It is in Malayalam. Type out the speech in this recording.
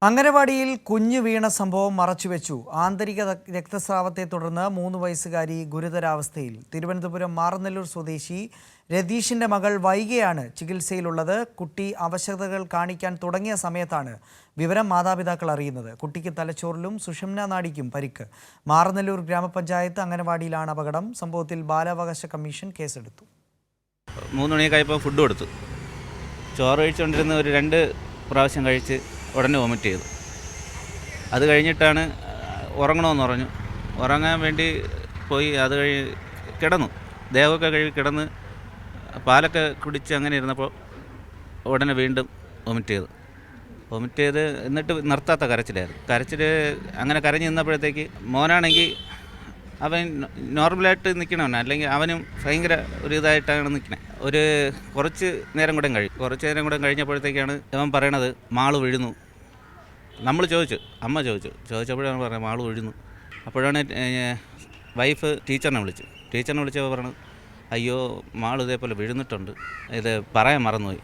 അംഗനവാടിയിൽ കുഞ്ഞു വീണ സംഭവം മറച്ചുവെച്ചു. ആന്തരിക രക്തസ്രാവത്തെ തുടർന്ന് 3 വയസ്സുകാരി ഗുരുതരാവസ്ഥയിൽ. തിരുവനന്തപുരം മാറനല്ലൂർ സ്വദേശി രതീഷിന്റെ മകൾ വൈകിയാണ് ചികിത്സയിലുള്ളത്. കുട്ടി അവശതകൾ കാണിക്കാൻ തുടങ്ങിയ സമയത്താണ് വിവരം മാതാപിതാക്കൾ അറിയുന്നത്. കുട്ടിക്ക് തലച്ചോറിലും സുഷുമ്നാ നാഡിക്കും പരിക്ക്. മാറനല്ലൂർ ഗ്രാമപഞ്ചായത്ത് അംഗനവാടിയിലാണ് അപകടം. സംഭവത്തിൽ ബാലാവകാശ കമ്മീഷൻ കേസെടുത്തു. 3 മണിയൊക്കെയായപ്പോൾ ഫുഡ് കൊടുത്തു. ചോറ് കഴിച്ചുകൊണ്ടിരുന്ന ഒരു 2 പ്രാവശ്യം കഴിച്ച് ഉടനെ വൊമിറ്റ് ചെയ്തു. അത് കഴിഞ്ഞിട്ടാണ് ഉറങ്ങണമെന്ന് പറഞ്ഞു. ഉറങ്ങാൻ വേണ്ടി പോയി. അത് കിടന്നു, ദേഹമൊക്കെ കഴുകി കിടന്ന് പാലൊക്കെ കുടിച്ച് അങ്ങനെ ഇരുന്നപ്പോൾ ഉടനെ വീണ്ടും വൊമിറ്റ് ചെയ്ത് എന്നിട്ട് നിർത്താത്ത കരച്ചിൽ അങ്ങനെ കരഞ്ഞ് നിന്നപ്പോഴത്തേക്ക് മോനാണെങ്കിൽ അവൻ നോർമലായിട്ട് നിൽക്കണവൻ, അല്ലെങ്കിൽ അവനും ഭയങ്കര ഒരു ഇതായിട്ടാണ് നിൽക്കുന്നത്. കുറച്ച് നേരം കൂടെ കഴിഞ്ഞപ്പോഴത്തേക്കാണ് അവൻ പറയണത് മാള് വീഴുന്നു. നമ്മൾ അമ്മ ചോദിച്ചപ്പോഴാണ് പറഞ്ഞത് മാള് വീഴുന്നു. അപ്പോഴാണ് വൈഫ് ടീച്ചറിനെ വിളിച്ചപ്പോൾ പറയണത്, അയ്യോ മാള് ഇതേപോലെ വീഴുന്നിട്ടുണ്ട്, ഇത് പറയാൻ മറന്നുപോയി.